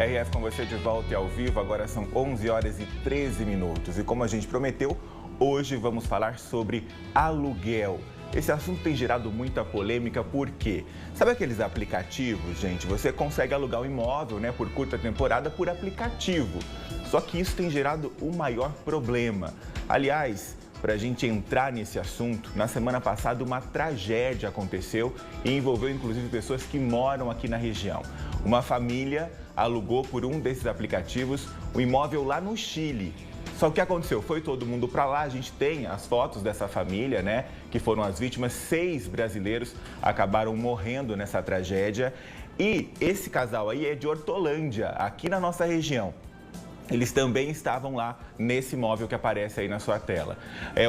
RF com você de volta e ao vivo, agora são 11 horas e 13 minutos. E como a gente prometeu, hoje vamos falar sobre aluguel. Esse assunto tem gerado muita polêmica porque, sabe aqueles aplicativos, gente? Você consegue alugar um imóvel, né, por curta temporada por aplicativo. Só que isso tem gerado o maior problema. Aliás, para a gente entrar nesse assunto, na semana passada uma tragédia aconteceu e envolveu inclusive pessoas que moram aqui na região. Uma família alugou por um desses aplicativos um imóvel lá no Chile. Só que o que aconteceu? Foi todo mundo para lá, a gente tem as fotos dessa família, né? Que foram as vítimas, 6 brasileiros acabaram morrendo nessa tragédia. E esse casal aí é de Hortolândia, aqui na nossa região. Eles também estavam lá nesse imóvel que aparece aí na sua tela.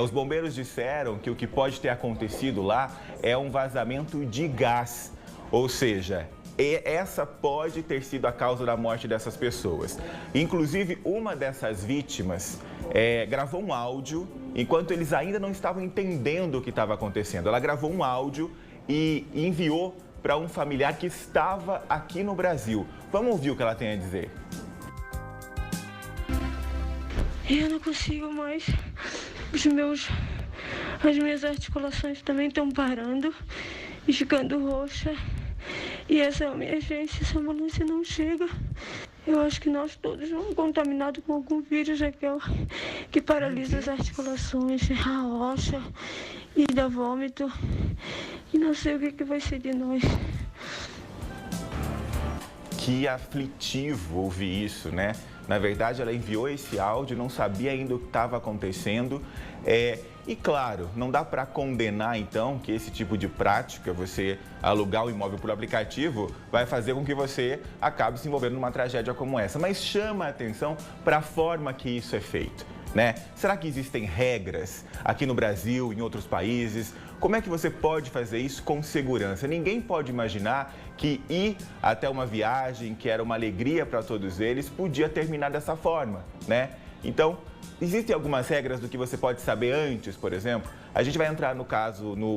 Os bombeiros disseram que o que pode ter acontecido lá é um vazamento de gás, ou seja, essa pode ter sido a causa da morte dessas pessoas. Inclusive, uma dessas vítimas gravou um áudio enquanto eles ainda não estavam entendendo o que estava acontecendo. Ela gravou um áudio e enviou para um familiar que estava aqui no Brasil. Vamos ouvir o que ela tem a dizer. Eu não consigo mais, as minhas articulações também estão parando e ficando roxa. E essa emergência, essa ambulância não chega. Eu acho que nós todos vamos contaminados com algum vírus, Raquel, que paralisa as articulações, a rocha e dá vômito. E não sei o que vai ser de nós. Que aflitivo ouvir isso, né? Na verdade, ela enviou esse áudio, não sabia ainda o que estava acontecendo. E claro, não dá para condenar então que esse tipo de prática, você alugar o imóvel por aplicativo, vai fazer com que você acabe se envolvendo numa tragédia como essa. Mas chama a atenção para a forma que isso é feito, né? Será que existem regras aqui no Brasil, em outros países? Como é que você pode fazer isso com segurança? Ninguém pode imaginar que ir até uma viagem, que era uma alegria para todos eles, podia terminar dessa forma, né? Então, existem algumas regras do que você pode saber antes, por exemplo. A gente vai entrar no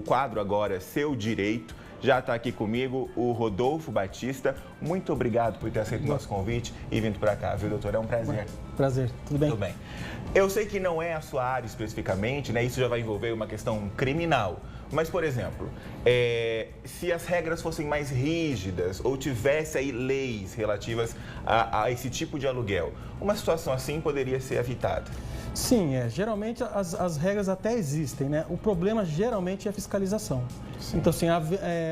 quadro agora, Seu Direito. Já está aqui comigo o Rodolfo Batista. Muito obrigado por ter aceito o nosso convite e vindo para cá, viu, doutor? É um prazer. Prazer, tudo bem? Tudo bem. Eu sei que não é a sua área especificamente, né? Isso já vai envolver uma questão criminal. Mas, por exemplo, se as regras fossem mais rígidas ou tivesse aí leis relativas a esse tipo de aluguel, uma situação assim poderia ser evitada? Sim, geralmente as regras até existem, né? O problema geralmente é a fiscalização. Sim. Então, assim,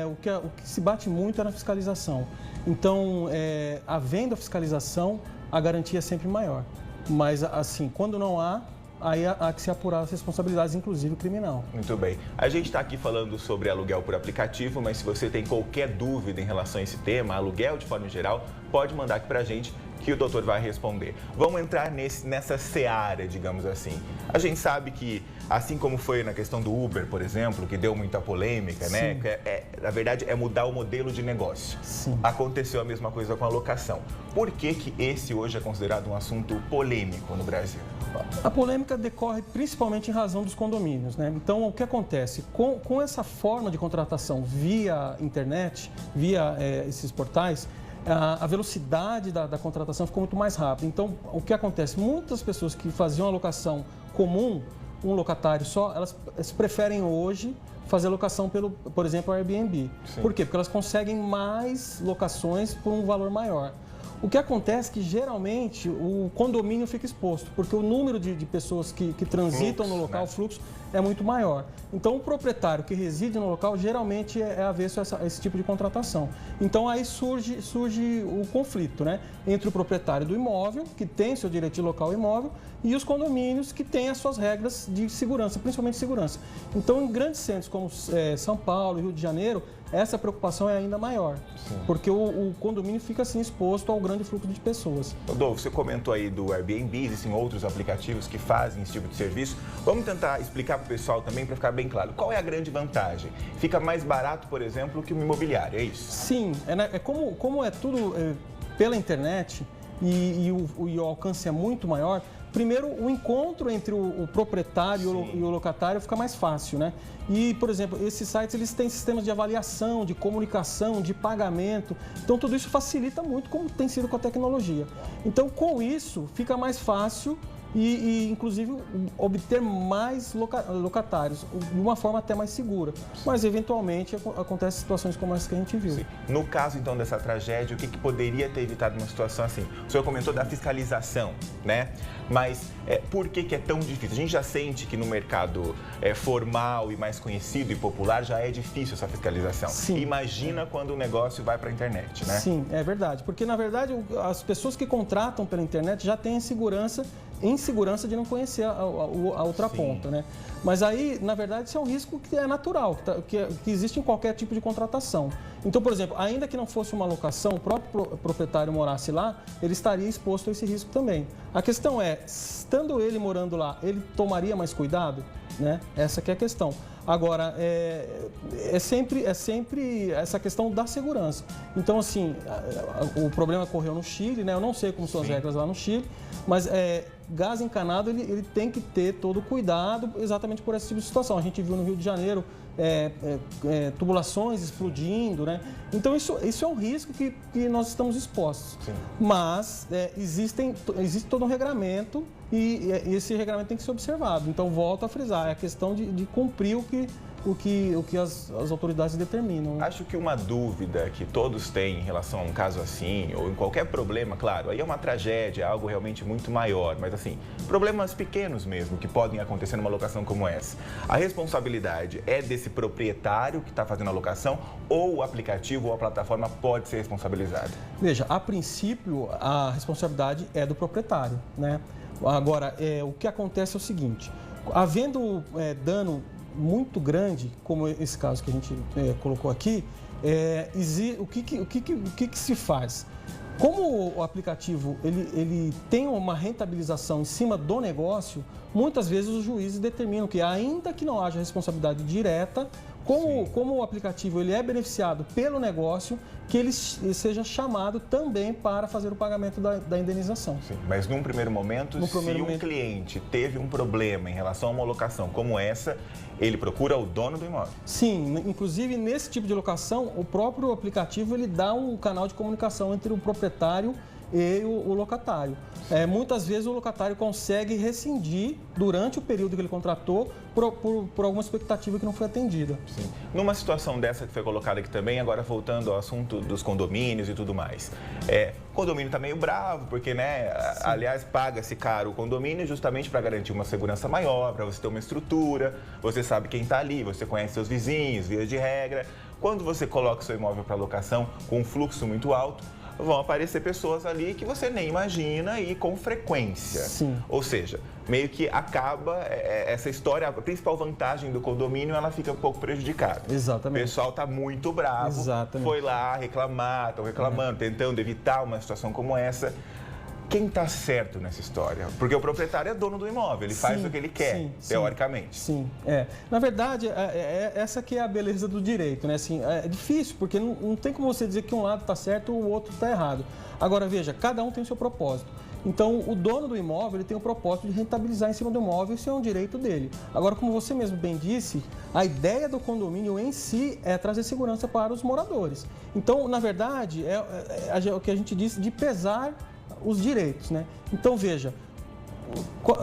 o que se bate muito é na fiscalização. Então, havendo a fiscalização, a garantia é sempre maior. Mas, assim, quando não há, aí há que se apurar as responsabilidades, inclusive criminal. Muito bem. A gente está aqui falando sobre aluguel por aplicativo, mas se você tem qualquer dúvida em relação a esse tema, aluguel de forma geral, pode mandar aqui para a gente que o doutor vai responder. Vamos entrar nessa seara, digamos assim. A gente sabe que, assim como foi na questão do Uber, por exemplo, que deu muita polêmica, sim, né? Na verdade, é mudar o modelo de negócio. Sim. Aconteceu a mesma coisa com a locação. Por que esse hoje é considerado um assunto polêmico no Brasil? A polêmica decorre principalmente em razão dos condomínios, né? Então, o que acontece? Com essa forma de contratação via internet, via esses portais, a velocidade da contratação ficou muito mais rápida. Então, o que acontece? Muitas pessoas que faziam a locação comum, um locatário só, elas preferem hoje fazer locação por exemplo, Airbnb. Sim. Por quê? Porque elas conseguem mais locações por um valor maior. O que acontece é que, geralmente, o condomínio fica exposto, porque o número de pessoas que transitam no local, o fluxo, é muito maior. Então, o proprietário que reside no local, geralmente, é avesso a esse tipo de contratação. Então, aí surge o conflito, né? Entre o proprietário do imóvel, que tem seu direito de locar o imóvel, e os condomínios, que têm as suas regras de segurança, principalmente segurança. Então, em grandes centros como São Paulo e Rio de Janeiro, essa preocupação é ainda maior, sim, porque o condomínio fica assim exposto ao grande fluxo de pessoas. Rodolfo, você comentou aí do Airbnb, existem outros aplicativos que fazem esse tipo de serviço. Vamos tentar explicar para o pessoal também, para ficar bem claro. Qual é a grande vantagem? Fica mais barato, por exemplo, que uma imobiliária, é isso? Sim, como é tudo pela internet, e o alcance é muito maior, primeiro, o encontro entre o proprietário e o locatário fica mais fácil, né? E, por exemplo, esses sites, eles têm sistemas de avaliação, de comunicação, de pagamento. Então, tudo isso facilita muito, como tem sido com a tecnologia. Então, com isso, fica mais fácil inclusive, obter mais locatários, de uma forma até mais segura. Mas, eventualmente, acontecem situações como essa que a gente viu. Sim. No caso, então, dessa tragédia, o que poderia ter evitado uma situação assim? O senhor comentou da fiscalização, né? Mas por que é tão difícil? A gente já sente que no mercado formal e mais conhecido e popular já é difícil essa fiscalização. Sim. Imagina quando o negócio vai para a internet, né? Sim, é verdade. Porque, na verdade, as pessoas que contratam pela internet já têm insegurança de não conhecer a outra ponta, né? Mas aí, na verdade, isso é um risco que é natural, que existe em qualquer tipo de contratação. Então, por exemplo, ainda que não fosse uma locação, o próprio proprietário morasse lá, ele estaria exposto a esse risco também. A questão é, estando ele morando lá, ele tomaria mais cuidado, né? Essa que é a questão. Agora, é sempre essa questão da segurança. Então, assim, o problema ocorreu no Chile, né? Eu não sei como são as regras lá no Chile, mas gás encanado, ele tem que ter todo o cuidado exatamente por esse tipo de situação. A gente viu no Rio de Janeiro tubulações explodindo, né? Então, isso é um risco que nós estamos expostos. Sim. Mas existe todo um regramento e esse regramento tem que ser observado. Então, volto a frisar, é a questão de cumprir o que as autoridades determinam. Acho que uma dúvida que todos têm em relação a um caso assim, ou em qualquer problema, claro, aí é uma tragédia, é algo realmente muito maior, mas assim, problemas pequenos mesmo que podem acontecer numa locação como essa. A responsabilidade é desse proprietário que está fazendo a locação ou o aplicativo ou a plataforma pode ser responsabilizado? Veja, a princípio, a responsabilidade é do proprietário, né? Agora, o que acontece é o seguinte, havendo dano muito grande, como esse caso que a gente colocou aqui, o que se faz? Como o aplicativo ele tem uma rentabilização em cima do negócio, muitas vezes os juízes determinam que, ainda que não haja responsabilidade direta, como o aplicativo ele é beneficiado pelo negócio, que ele seja chamado também para fazer o pagamento da indenização. Sim, mas num primeiro momento, um cliente teve um problema em relação a uma locação como essa, ele procura o dono do imóvel? Sim, inclusive nesse tipo de locação, o próprio aplicativo ele dá um canal de comunicação entre o proprietário e o locatário. Muitas vezes o locatário consegue rescindir durante o período que ele contratou por alguma expectativa que não foi atendida. Sim. Numa situação dessa que foi colocada aqui também, agora voltando ao assunto dos condomínios e tudo mais. O condomínio está meio bravo, porque, né, aliás, paga-se caro o condomínio justamente para garantir uma segurança maior, para você ter uma estrutura, você sabe quem está ali, você conhece seus vizinhos, via de regra. Quando você coloca o seu imóvel para locação com um fluxo muito alto, vão aparecer pessoas ali que você nem imagina e com frequência. Sim. Ou seja, meio que acaba essa história, a principal vantagem do condomínio, ela fica um pouco prejudicada. Exatamente. O pessoal está muito bravo, exatamente, foi lá reclamar, estão reclamando, tentando evitar uma situação como essa. Quem está certo nessa história? Porque o proprietário é dono do imóvel, ele faz o que ele quer, teoricamente. Sim, Na verdade, essa que é a beleza do direito, né? Assim, é difícil, porque não tem como você dizer que um lado está certo e o outro está errado. Agora, veja, cada um tem o seu propósito. Então, o dono do imóvel ele tem o propósito de rentabilizar em cima do imóvel, isso é um direito dele. Agora, como você mesmo bem disse, a ideia do condomínio em si é trazer segurança para os moradores. Então, na verdade, é o que a gente diz de pesar os direitos, né? Então, veja,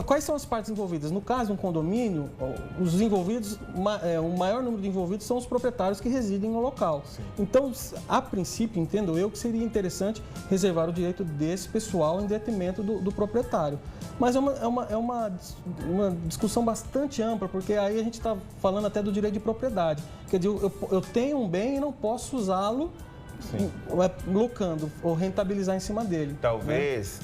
quais são as partes envolvidas? No caso de um condomínio, os envolvidos, o maior número de envolvidos são os proprietários que residem no local. Sim. Então, a princípio, entendo eu que seria interessante reservar o direito desse pessoal em detrimento do proprietário. Mas é uma discussão bastante ampla, porque aí a gente está falando até do direito de propriedade. Quer dizer, eu tenho um bem e não posso usá-lo locando ou rentabilizar em cima dele. Talvez,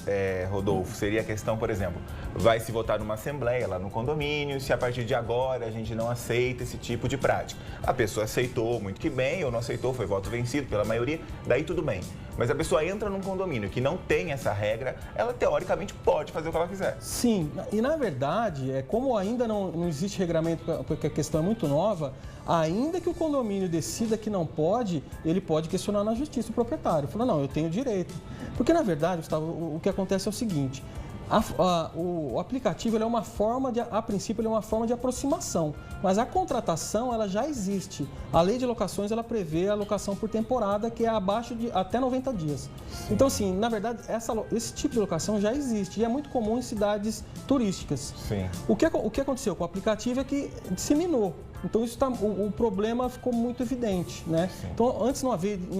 Rodolfo, seria a questão, por exemplo, vai se votar numa assembleia lá no condomínio, se a partir de agora a gente não aceita esse tipo de prática. A pessoa aceitou, muito que bem, ou não aceitou, foi voto vencido pela maioria, daí tudo bem. Mas a pessoa entra num condomínio que não tem essa regra, ela teoricamente pode fazer o que ela quiser. Sim, e na verdade, como ainda não existe regramento, porque a questão é muito nova, ainda que o condomínio decida que não pode, ele pode questionar na justiça o proprietário. Fala, não, eu tenho direito. Porque, na verdade, Gustavo, o que acontece é o seguinte, o aplicativo ele é uma forma a princípio, ele é uma forma de aproximação, mas a contratação ela já existe. A lei de locações ela prevê a locação por temporada, que é abaixo de até 90 dias. Então, assim, na verdade, esse tipo de locação já existe e é muito comum em cidades turísticas. Sim. O que aconteceu com o aplicativo é que disseminou. Então, o problema ficou muito evidente, né? Sim. Então, antes não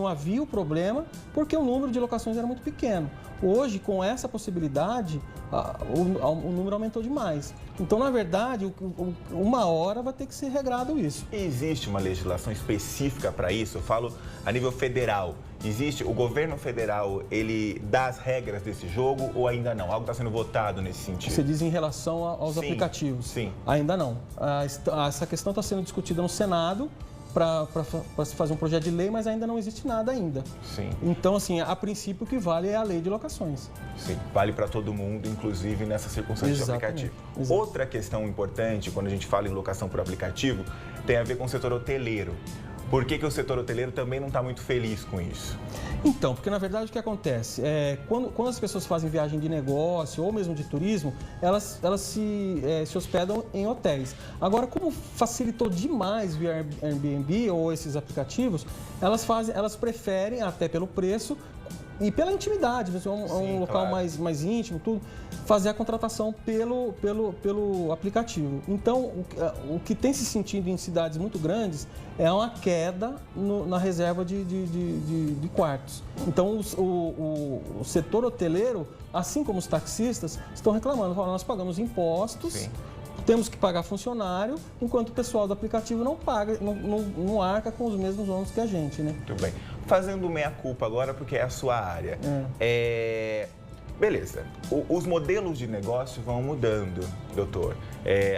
havia o problema porque o número de locações era muito pequeno. Hoje, com essa possibilidade, o número aumentou demais. Então, na verdade, uma hora vai ter que ser regrado isso. E existe uma legislação específica para isso? Eu falo a nível federal. Existe, o governo federal, ele dá as regras desse jogo ou ainda não? Algo está sendo votado nesse sentido? Você diz em relação aos aplicativos? Sim. Ainda não. Essa questão está sendo discutida no Senado para se fazer um projeto de lei, mas ainda não existe nada ainda. Sim. Então, assim, a princípio o que vale é a lei de locações. Sim, vale para todo mundo, inclusive nessa circunstância de aplicativo. Exato. Outra questão importante, quando a gente fala em locação por aplicativo, tem a ver com o setor hoteleiro. Por que o setor hoteleiro também não está muito feliz com isso? Então, porque na verdade o que acontece? Quando as pessoas fazem viagem de negócio ou mesmo de turismo, elas se hospedam em hotéis. Agora, como facilitou demais via Airbnb ou esses aplicativos, elas preferem, até pelo preço, e pela intimidade, um local claro. mais íntimo, tudo, fazer a contratação pelo aplicativo. Então, o que tem se sentido em cidades muito grandes é uma queda na reserva de quartos. Então, o setor hoteleiro, assim como os taxistas, estão reclamando, falando, nós pagamos impostos, Sim. temos que pagar funcionário, enquanto o pessoal do aplicativo não paga, não arca com os mesmos ônus que a gente, né? Muito bem. Fazendo meia-culpa agora, porque é a sua área. Beleza, os modelos de negócio vão mudando, doutor.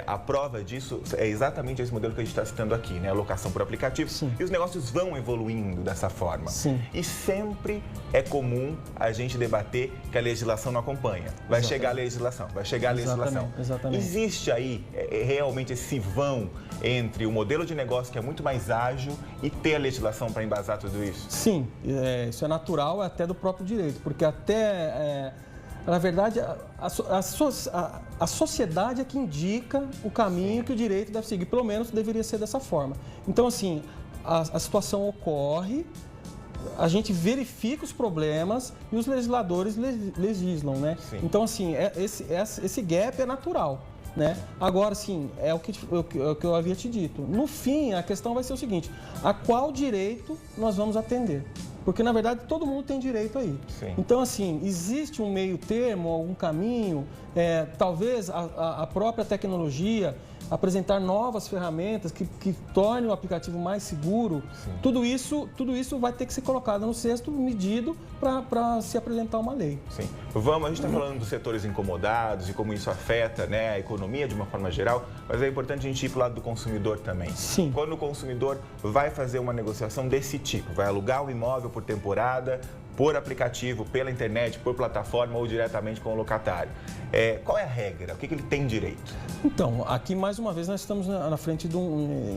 A prova disso é exatamente esse modelo que a gente está citando aqui, né? A locação por aplicativo. Sim. E os negócios vão evoluindo dessa forma. Sim. E sempre é comum a gente debater que a legislação não acompanha. Vai chegar a legislação, vai chegar a legislação. Exatamente. Existe aí realmente esse vão entre o modelo de negócio que é muito mais ágil e ter a legislação para embasar tudo isso? Sim, isso é natural até do próprio direito, porque na verdade, a sociedade é que indica o caminho que o direito deve seguir, pelo menos deveria ser dessa forma. Então, assim, a situação ocorre, a gente verifica os problemas e os legisladores legislam, né? Sim. Então, assim, esse gap é natural, né? Agora, sim, é o que eu havia te dito. No fim, a questão vai ser o seguinte, a qual direito nós vamos atender? Porque, na verdade, todo mundo tem direito aí. Sim. Então, assim, existe um meio termo, algum caminho, talvez a própria tecnologia apresentar novas ferramentas que tornem o aplicativo mais seguro. Tudo isso vai ter que ser colocado no cesto, medido, para se apresentar uma lei. Sim. A gente está falando dos setores incomodados e como isso afeta, né, a economia de uma forma geral, mas é importante a gente ir para o lado do consumidor também. Sim. Quando o consumidor vai fazer uma negociação desse tipo, vai alugar um imóvel por temporada, por aplicativo, pela internet, por plataforma ou diretamente com o locatário. Qual é a regra? O que ele tem direito? Então, aqui mais uma vez nós estamos na frente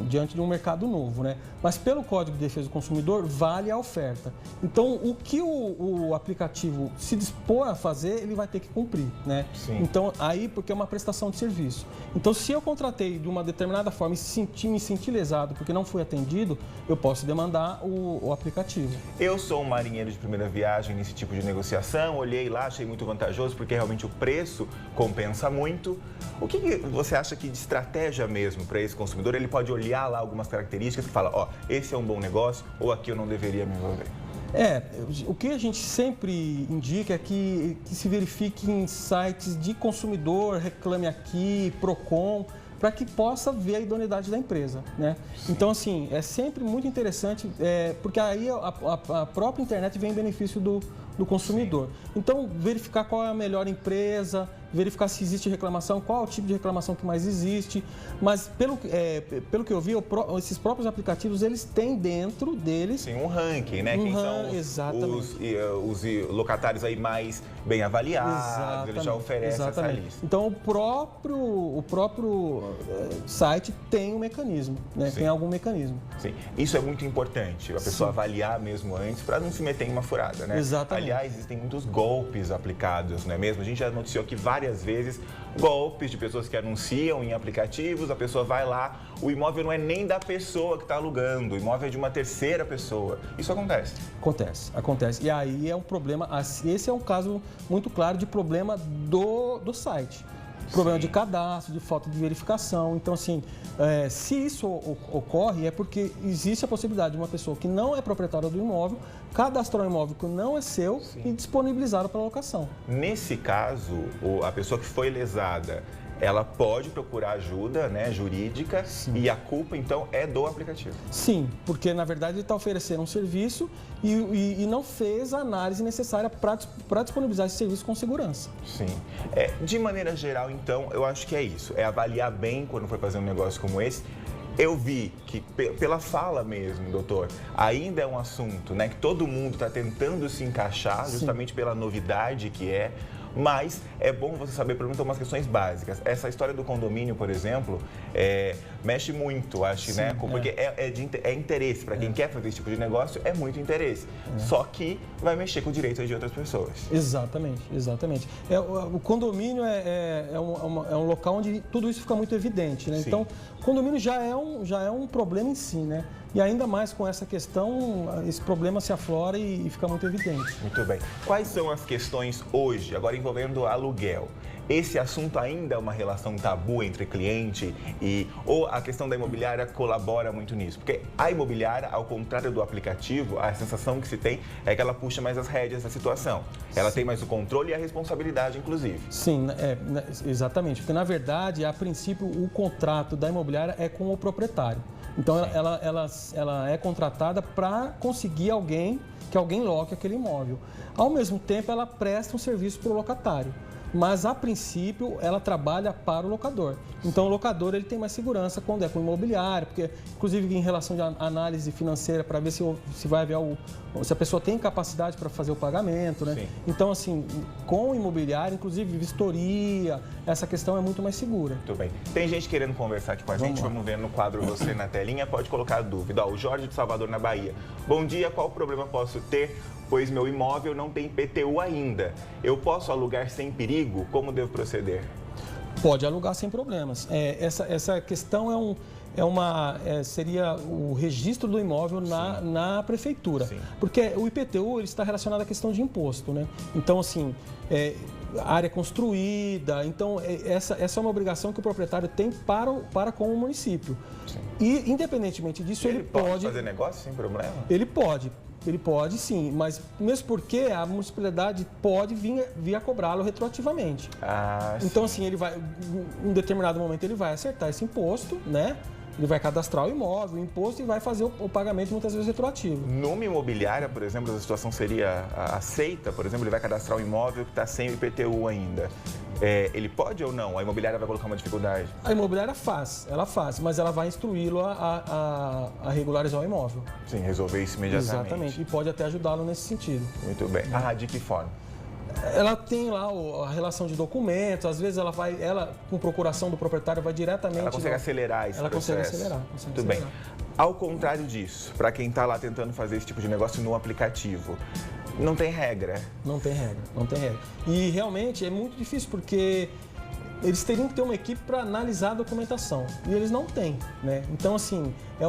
diante de um mercado novo, né? Mas pelo Código de Defesa do Consumidor vale a oferta. Então, o que o aplicativo se dispor a fazer, ele vai ter que cumprir, né? Sim. Então, aí porque é uma prestação de serviço. Então, se eu contratei de uma determinada forma e me senti lesado porque não fui atendido, eu posso demandar o aplicativo. Eu sou um marinheiro de primeira viagem nesse tipo de negociação, olhei lá, achei muito vantajoso porque realmente o preço compensa muito. O que você acha que de estratégia mesmo para esse consumidor, ele pode olhar lá algumas características que fala, esse é um bom negócio ou aqui eu não deveria me envolver? O que a gente sempre indica é que se verifique em sites de consumidor, Reclame Aqui, Procon, para que possa ver a idoneidade da empresa, né? Então, assim, é sempre muito interessante, porque aí a própria internet vem em benefício do consumidor. Então, verificar qual é a melhor empresa, verificar se existe reclamação, qual é o tipo de reclamação que mais existe. Mas, pelo que eu vi, esses próprios aplicativos, eles têm dentro deles... Sim, um ranking, né? Quem são os locatários aí mais bem avaliados, ele já oferece essa lista. Então, o próprio site tem um mecanismo, né? Tem algum mecanismo. Sim, isso é muito importante, a pessoa avaliar mesmo antes, para não se meter em uma furada, né? Exatamente. Aliás, existem muitos golpes aplicados, não é mesmo? A gente já noticiou aqui várias vezes golpes de pessoas que anunciam em aplicativos, a pessoa vai lá, o imóvel não é nem da pessoa que está alugando, o imóvel é de uma terceira pessoa. Isso acontece? Acontece. E aí é um problema, esse é um caso muito claro de problema do site. Problema de cadastro, de falta de verificação. Então, assim, se isso ocorre, é porque existe a possibilidade de uma pessoa que não é proprietária do imóvel cadastrar um imóvel que não é seu e disponibilizá-lo para locação. Nesse caso, a pessoa que foi lesada, ela pode procurar ajuda, né, jurídica, e a culpa, então, é do aplicativo. Sim, porque, na verdade, ele está oferecendo um serviço e não fez a análise necessária para disponibilizar esse serviço com segurança. Sim. De maneira geral, então, eu acho que é isso. É avaliar bem quando for fazer um negócio como esse. Eu vi que, pela fala mesmo, doutor, ainda é um assunto, né, que todo mundo está tentando se encaixar, justamente pela novidade que é. Mas é bom você saber, por exemplo, umas questões básicas. Essa história do condomínio, por exemplo, mexe muito, acho, né? Porque é interesse. Para quem quer fazer esse tipo de negócio, é muito interesse. Só que vai mexer com os direitos de outras pessoas. Exatamente. O condomínio é um local onde tudo isso fica muito evidente, né? Então, o condomínio já é um problema em si, né? E ainda mais com essa questão, esse problema se aflora e fica muito evidente. Muito bem. Quais são as questões hoje, agora envolvendo aluguel? Esse assunto ainda é uma relação tabu entre cliente ou a questão da imobiliária colabora muito nisso? Porque a imobiliária, ao contrário do aplicativo, a sensação que se tem é que ela puxa mais as rédeas da situação. Ela tem mais o controle e a responsabilidade, inclusive. Sim, exatamente. Porque, na verdade, a princípio, o contrato da imobiliária é com o proprietário. Então, ela é contratada para conseguir que alguém loque aquele imóvel. Ao mesmo tempo, ela presta um serviço para o locatário. Mas, a princípio, ela trabalha para o locador. Então, o locador ele tem mais segurança quando é com o imobiliário, porque, inclusive, em relação de análise financeira, para ver se vai haver se a pessoa tem capacidade para fazer o pagamento, né? Sim. Então, assim, com o imobiliário, inclusive, vistoria, essa questão é muito mais segura. Muito bem. Tem gente querendo conversar aqui com a gente, vamos ver no quadro você na telinha, pode colocar a dúvida. O Jorge de Salvador, na Bahia. Bom dia, qual problema posso ter? Pois meu imóvel não tem IPTU ainda. Eu posso alugar sem perigo? Como devo proceder? Pode alugar sem problemas. Essa questão seria o registro do imóvel na prefeitura. Sim. Porque o IPTU ele está relacionado à questão de imposto, né? Então, assim, área construída. Então, essa é uma obrigação que o proprietário tem para com o município. Sim. E, independentemente disso, ele pode fazer negócio sem problema? Ele pode sim, mas mesmo porque a municipalidade pode vir a cobrá-lo retroativamente. Então, assim, ele vai, em um determinado momento, ele vai acertar esse imposto, né? Ele vai cadastrar o imóvel, o imposto e vai fazer o pagamento muitas vezes retroativo. Numa imobiliária, por exemplo, a situação seria aceita? Por exemplo, ele vai cadastrar um imóvel que está sem o IPTU ainda. Ele pode ou não? A imobiliária vai colocar uma dificuldade? A imobiliária faz, mas ela vai instruí-lo a regularizar o imóvel. Sim, resolver isso imediatamente. Exatamente, e pode até ajudá-lo nesse sentido. Muito bem. De que forma? Ela tem lá a relação de documentos, às vezes ela com procuração do proprietário, vai diretamente... Ela consegue acelerar esse processo. Ela consegue acelerar. Muito bem. Ao contrário disso, para quem está lá tentando fazer esse tipo de negócio no aplicativo, não tem regra. Não tem regra. E realmente é muito difícil, porque eles teriam que ter uma equipe para analisar a documentação. E eles não têm, né? Então, assim, é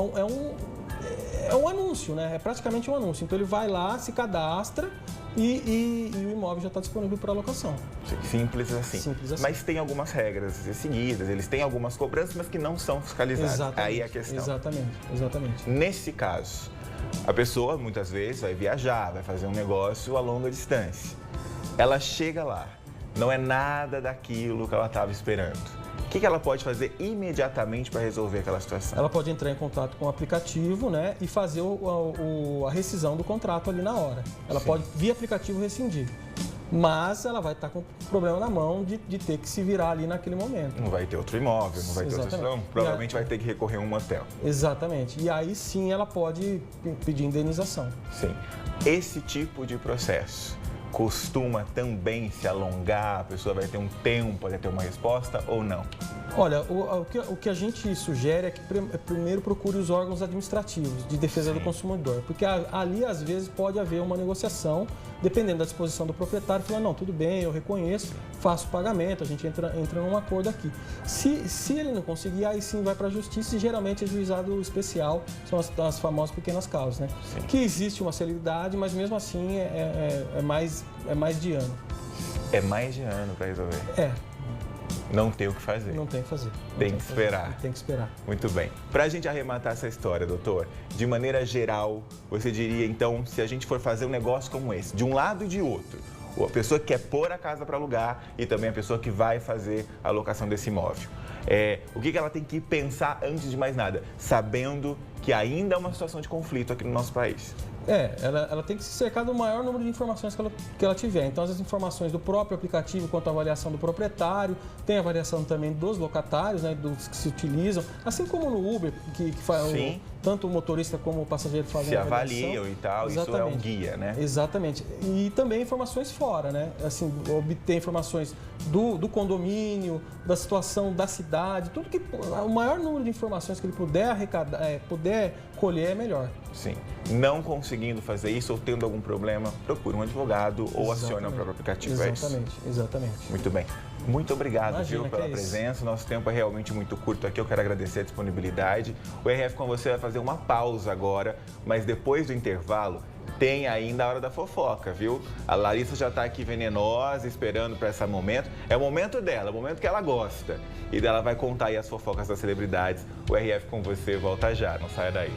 um anúncio, né? É praticamente um anúncio. Então, ele vai lá, se cadastra e o imóvel já está disponível para locação. Simples assim. Mas tem algumas regras seguidas, eles têm algumas cobranças, mas que não são fiscalizadas. Exatamente. Aí é a questão. Exatamente. Nesse caso, a pessoa muitas vezes vai viajar, vai fazer um negócio a longa distância. Ela chega lá, não é nada daquilo que ela estava esperando. O que ela pode fazer imediatamente para resolver aquela situação? Ela pode entrar em contato com o aplicativo, né, e fazer a rescisão do contrato ali na hora. Ela pode, via aplicativo, rescindir. mas ela vai estar com o problema na mão de ter que se virar ali naquele momento. Não vai ter outro imóvel, não vai ter outra situação, provavelmente vai ter que recorrer a um motel. Exatamente. E aí sim ela pode pedir indenização. Sim. Esse tipo de processo costuma também se alongar, a pessoa vai ter um tempo até ter uma resposta ou não? Olha, o que a gente sugere é que primeiro procure os órgãos administrativos de defesa do consumidor, porque ali às vezes pode haver uma negociação, dependendo da disposição do proprietário, falando, não, tudo bem, eu reconheço, faço o pagamento, a gente entra num acordo aqui. Se ele não conseguir, aí sim vai para a justiça e geralmente é juizado especial, são as famosas pequenas causas, né? Sim. Que existe uma celeridade, mas mesmo assim é mais de ano. É mais de ano para resolver? É. Não tem o que fazer. Não tem o que fazer. Tem que esperar. Tem que esperar. Muito bem. Para a gente arrematar essa história, doutor, de maneira geral, você diria, então, se a gente for fazer um negócio como esse, de um lado e de outro, a pessoa que quer pôr a casa para alugar e também a pessoa que vai fazer a locação desse imóvel, o que ela tem que pensar antes de mais nada, sabendo que ainda é uma situação de conflito aqui no nosso país? Ela tem que se cercar do maior número de informações que ela tiver. Então, as informações do próprio aplicativo quanto à avaliação do proprietário, tem a avaliação também dos locatários, né, dos que se utilizam, assim como no Uber, que faz tanto o motorista como o passageiro fazem a avaliação. Se avaliam e tal, exatamente. Isso é um guia, né? Exatamente. E também informações fora, né? Assim, obter informações do condomínio, da situação da cidade, tudo que o maior número de informações que ele puder arrecadar, puder colher é melhor. Sim. Não conseguindo fazer isso ou tendo algum problema, procure um advogado ou acione o próprio aplicativo. Exatamente. Muito bem. Muito obrigado, pela presença. Nosso tempo é realmente muito curto aqui. Eu quero agradecer a disponibilidade. O RF com você vai fazer uma pausa agora, mas depois do intervalo tem ainda a hora da fofoca, viu? A Larissa já está aqui venenosa, esperando para esse momento. É o momento dela, é o momento que ela gosta. E ela vai contar aí as fofocas das celebridades. O RF com você volta já, não saia daí.